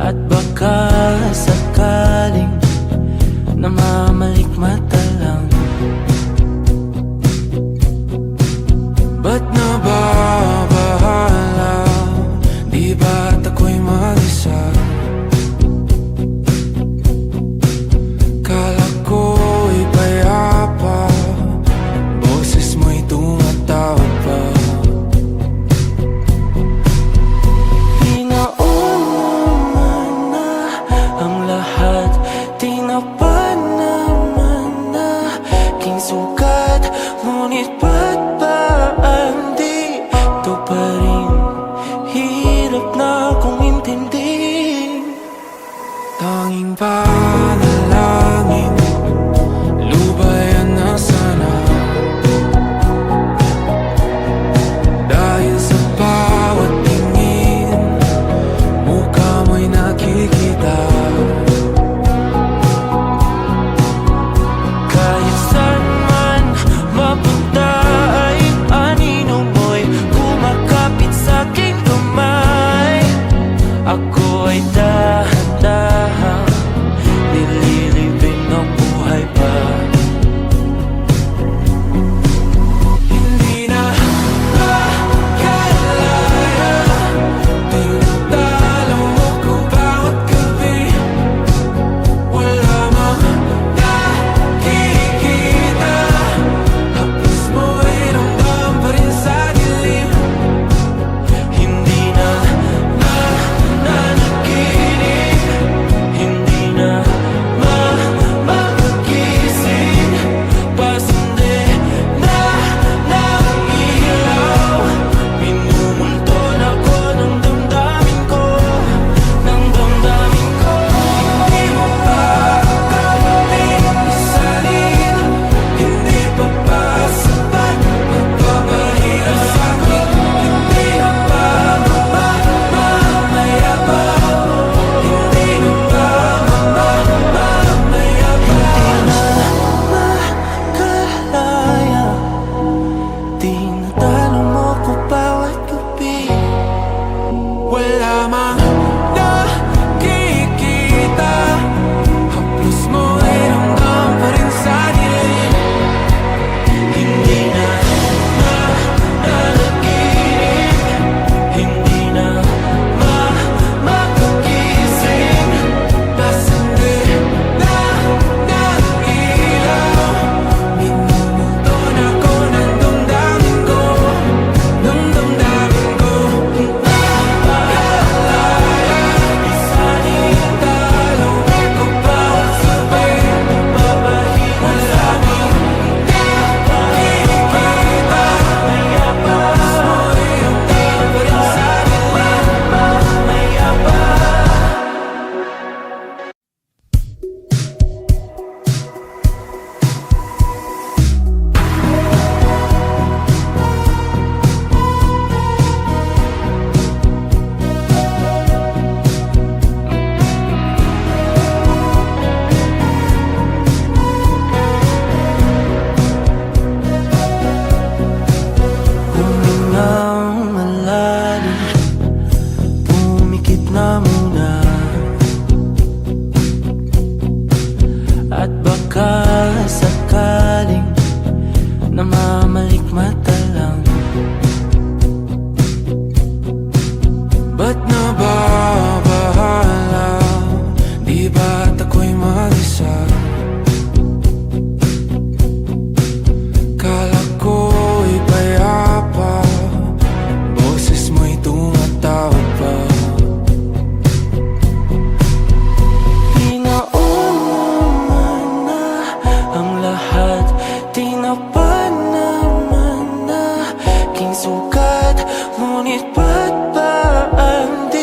At baka sakaling namamalikmata lang. Ba't nababahala? Di ba't ako'y mag-isa? Kala ko'y payapa, boses mo'y tumatawag pa. Tinapa naman na aking sugat, ngunit ba't ba di ito pa rin? Hirap na akong intindihin. Tanging panalangin, lubayan na sana. Dahil sa bawat tingin, mukha mo'y nakikita. Ako ay dahan-dahan nililibing ng buhay pa. Hindi na makalaya, tinatalo mo ko bawat gabi. Wala mang nakikita, tapos mo ay ramdam pa rin sa dilim. Hindi na tinatalo mo ko bawat gabi. Wala mang nakikita, haplos mo ay ramdam pa rin sa dilim. Hindi na nanaginip, hindi na makagising. Pasandi na ng ilaw, minumulto na ko ng damdamin ko. Isanitalo ko bawat sabay, papahinga sa amin. Nakikita, tapos mo'y ramdam pa rin sa dilim. Mayapa. Humingang malalim, pumikit na muna. At baka sakaling namamalikmata lang. Ba't nababahala? Di ba't ako'y mag-isa? Kala ko'y payapa, boses mo'y tumatawag pa. Pinauna na ang lahat, tinapa naman na aking sugat, ngunit ba't ba di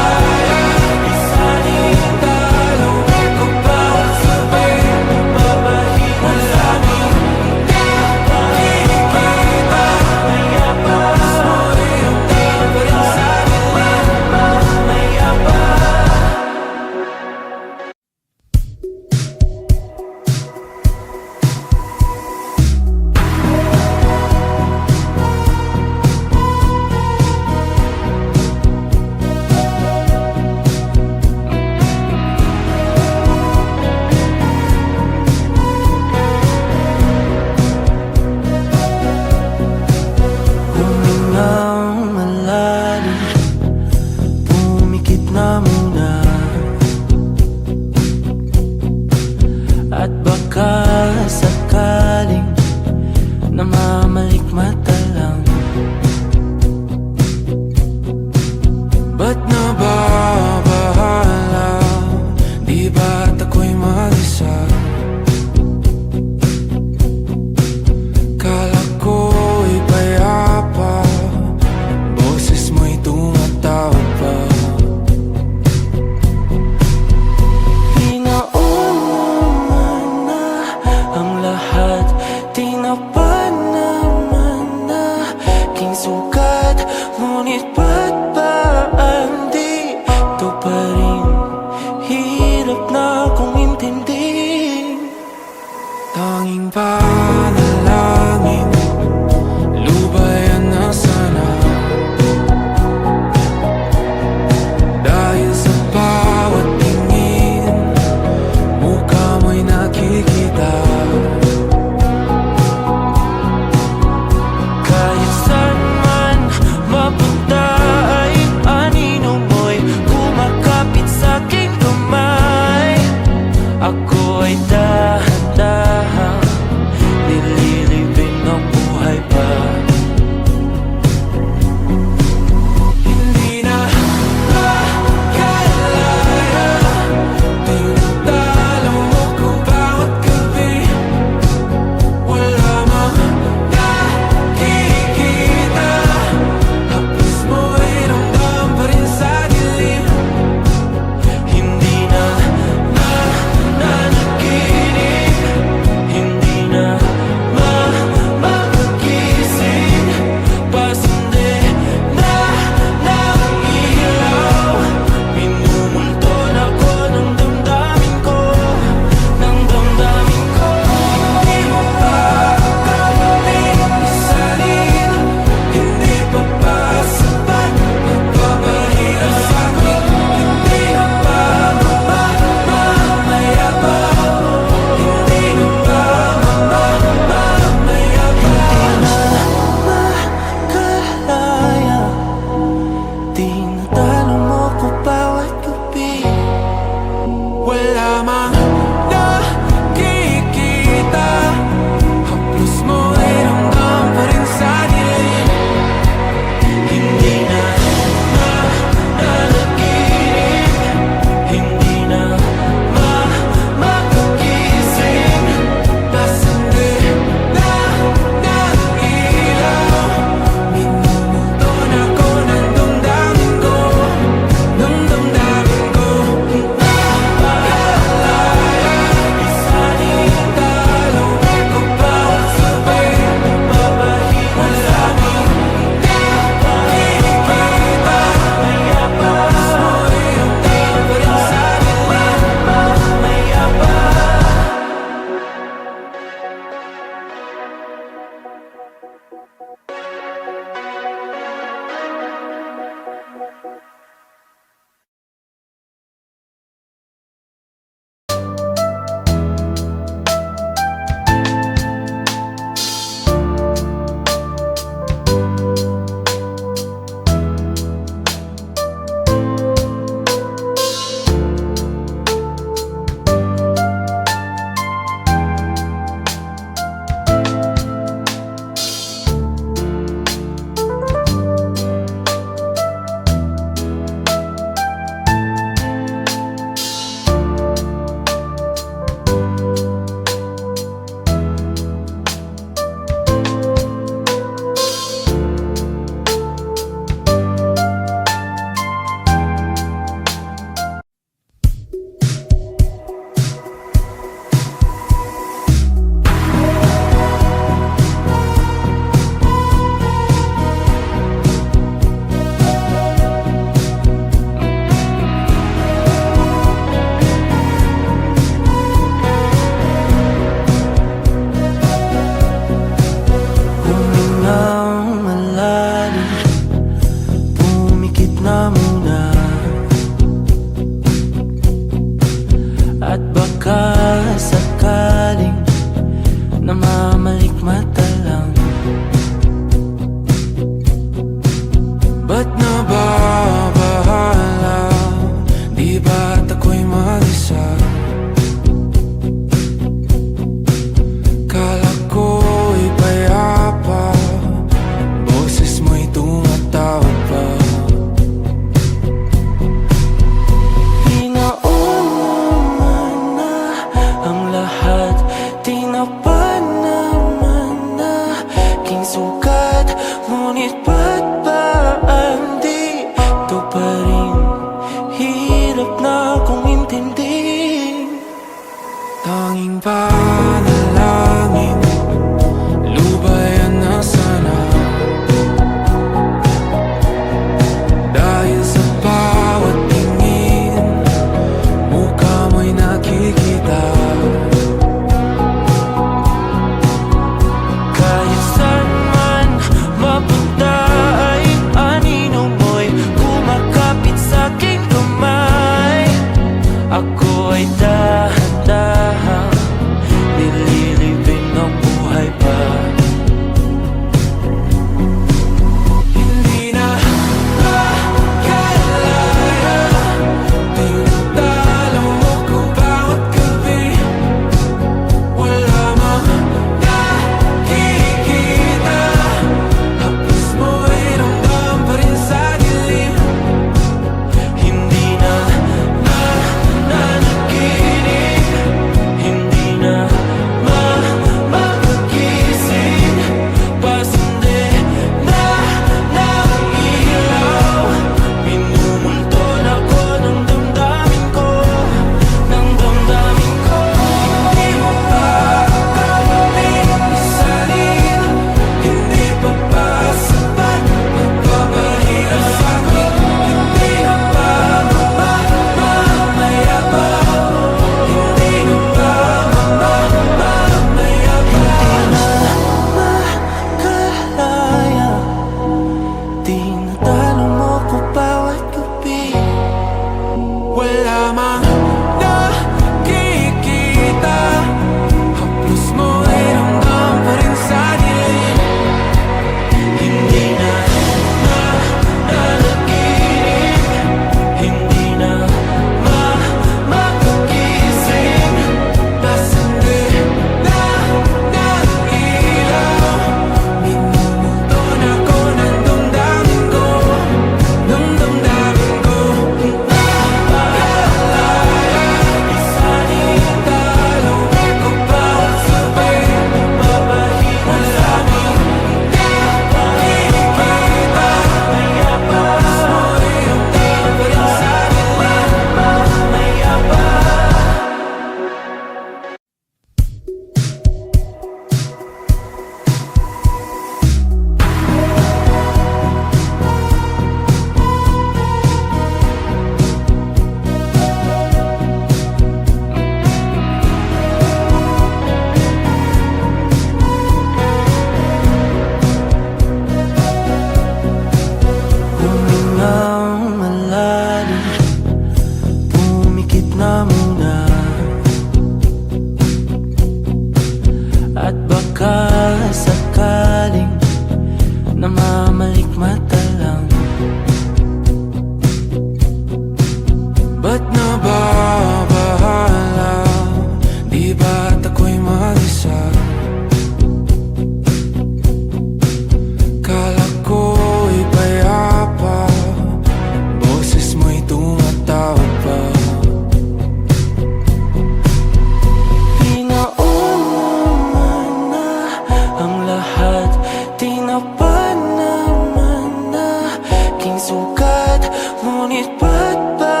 aking sugat. Ngunit ba't ba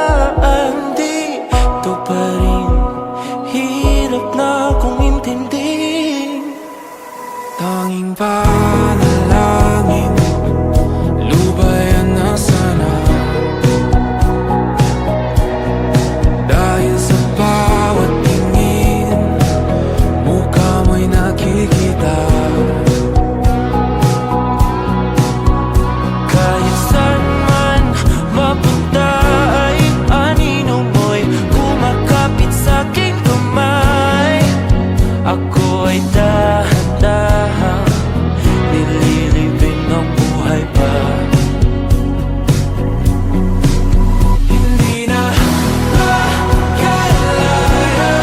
di ito pa rin? Hirap na akong intindihin. Tanging panalangin, lubayan na sana. Dahil sa bawat tingin, mukha mo'y nakikita. Kahit saan man mapunta ay anino mo'y kumakapit sa'king kamay. Ako ay dahan-dahan nililibing ng buhay pa. Hindi na makalaya,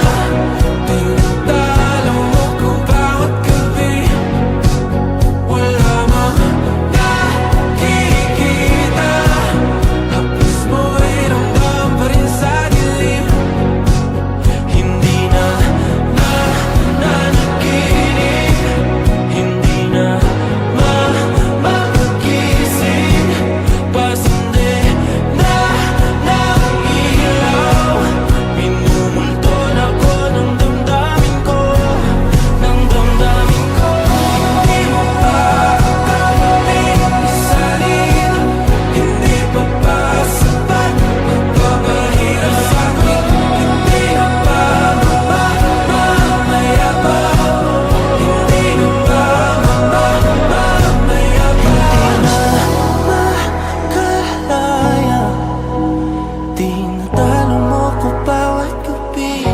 tinatalo mo ko bawat gabi. Wala mang nakikita, haplos mo ay ramdam pa rin sa dilim. Hindi na nanaginip, hindi na mapagising. Pasindi na ng ilaw, minumulton ako ng damdamin ko, ng damdamin ko. Hindi mo pa kakaling isalin, hindi pa ba sapat magpapahirap sa'kin? Hindi na ba mamamaya pa? Hindi na ba mamamaya pa? Makalaya, tinatalo mo ko bawat gabi.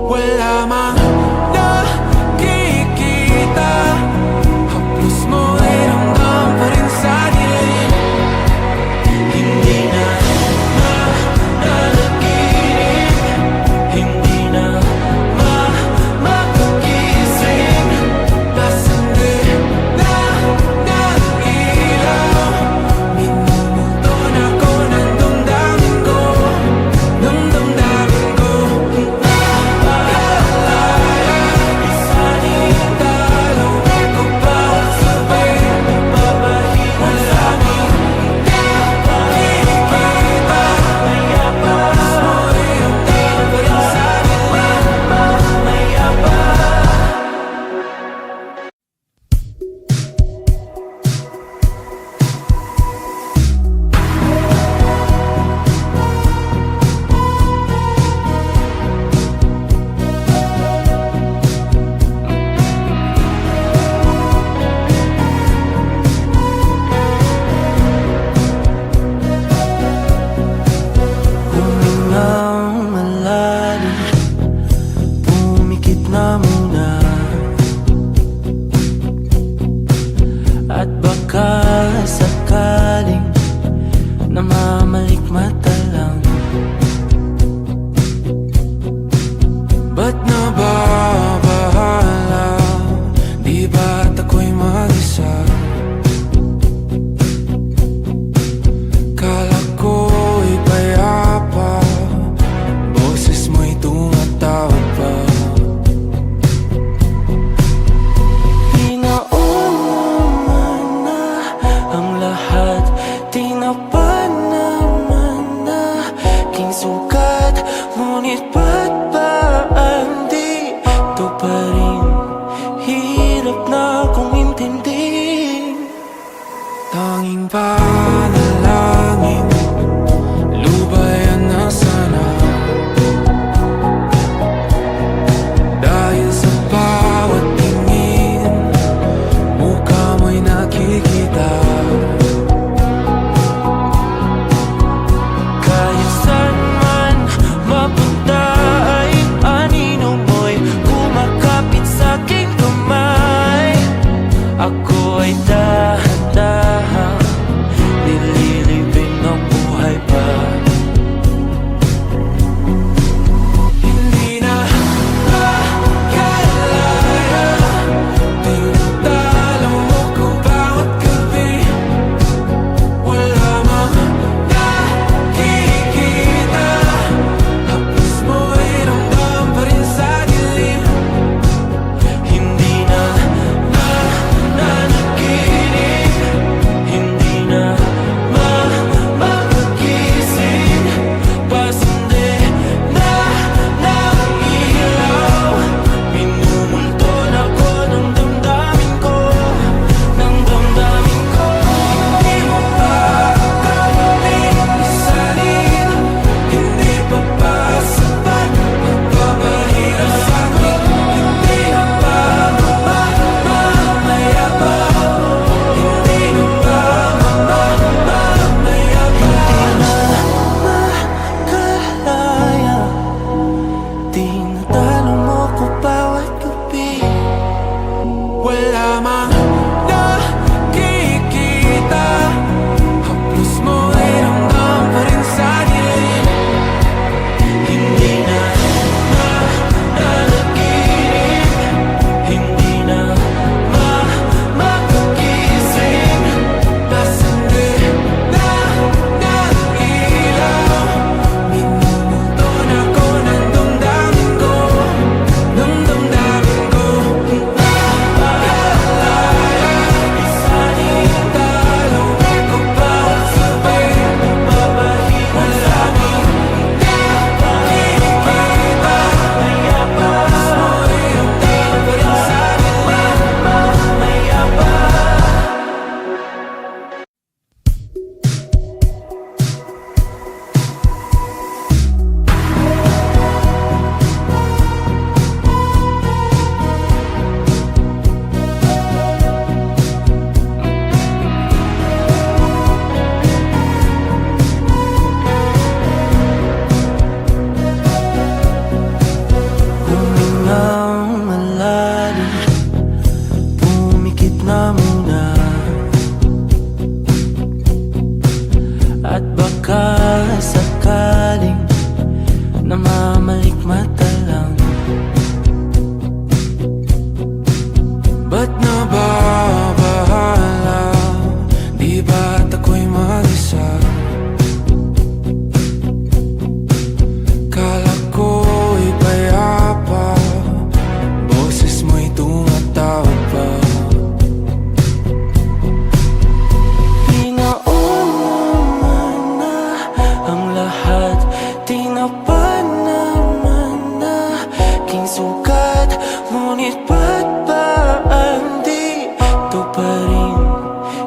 Wala mang nakikita, haplos mo ay ramdam pa rin sa dilim. Hindi na nanaginip, hindi na mapagising. Pasindi na ng ilaw, minumulton ako ng damdamin ko, ng damdamin ko. Nakalaya, isalin talo ko bawat sabi, mapapahirap sa'kin. Nakikita, maya pa, mo'y ramdam pa rin sa dilim. Maya pa. Humingang malalim, pumikit na muna, at baka sakaling namamalikmata lang. Ba't nababahala? Di ba't ako'y mag-isa? Kala ko'y payapa, boses mo'y tumatawag pa. Pinauna na ang lahat, tinapan naman na aking sugat. Ngunit ba't ba di ito pa rin? Hirap na akong intindihin. Tanging panalangin, lubayan na sana. Dahil sa bawat tingin, mukha mo'y nakikita. Kahit saan man mapunta ay anino mo'y kumakapit sa'king kamay. Ako ay dahan-dahan nililibing namamalikmata lang. Ba't nababahala? Di ba't ako'y mag-isa? Kala ko'y payapa, boses mo'y tumatawag pa. Pinaunaman na ang lahat, tinapan naman na king sugat. Ngunit ba't ba di ito pa rin?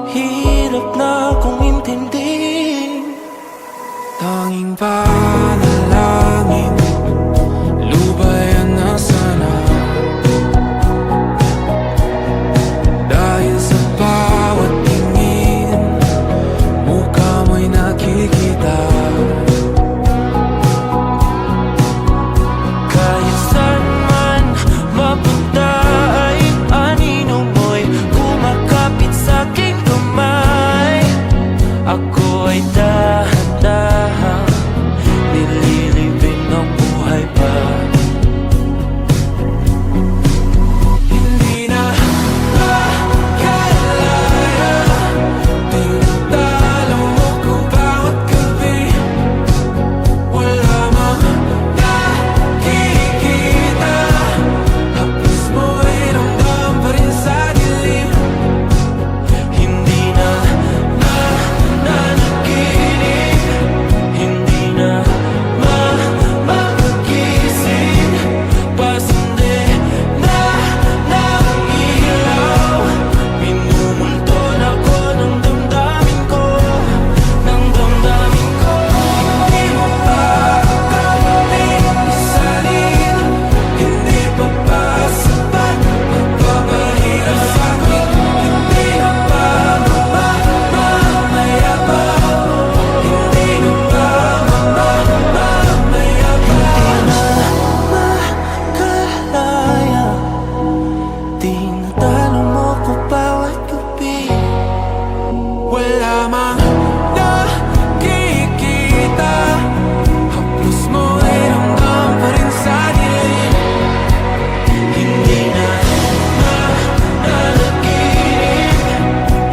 Hirap na kong intindihin. Tanging panalangin, lubayan na sana. Dahil sa bawat tingin, mukha mo'y nakikita. Kahit saan man mapunta ay anino mo'y kumakapit sa'king kamay. Ako ay dahan-dahan nililibing ng buhay pa. Hindi na makalaya, tinatalo mo ko bawat gabi. Wala mang nakikita, haplos mo'y ramdam pa rin sa dilim. Hindi na nanaginip, hindi na mapagising. Pasindi na ng ilaw, minumulton ako ng damdamin ko, ng damdamin ko. Hindi mo pa kami isalin, hindi pa ba sapat magpapahirap sa'kin? Hindi na ba mamamayabang? Hindi na ba mamamayabang? Makalaya, tinatalo mo ko bawat gabi. Wala mang nakikita, haplos mo'y ramdam pa rin sa dilim. Hindi na nanaginip,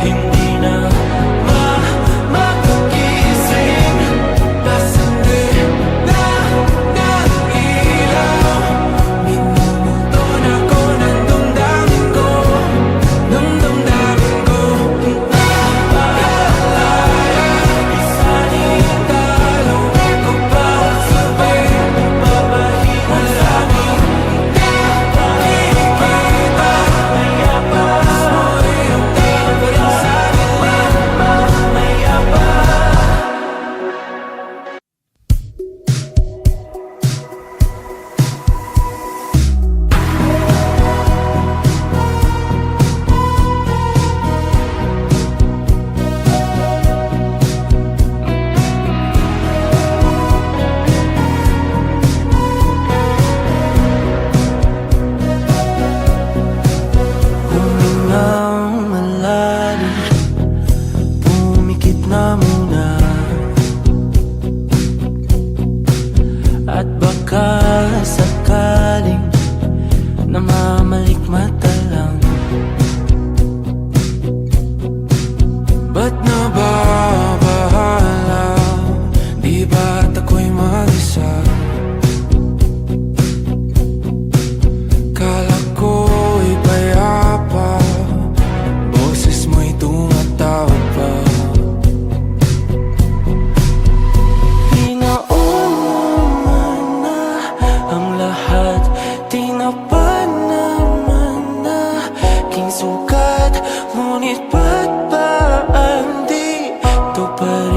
hindi na mapagising. Pasindi na ng ilaw, minumulton ako ng damdamin ko, ng damdamin ko. Napakalaya, isalin ang talo ko bawat sabi, mapapahirap sa'kin. Nakikita, haplos mo'y ramdam pa rin sa dilim. Mamayabang. Humingang malalim, pumikit na muna, at baka sakaling namamalikmata lang. Ba't nababahala? Di ba't ako'y mag-isa? Kala ko'y payapa, boses mo'y tumatawag pa. Pinaunaman na ang lahat, tinapan naman na king sugat. Ngunit ba't ba di ito pa rin?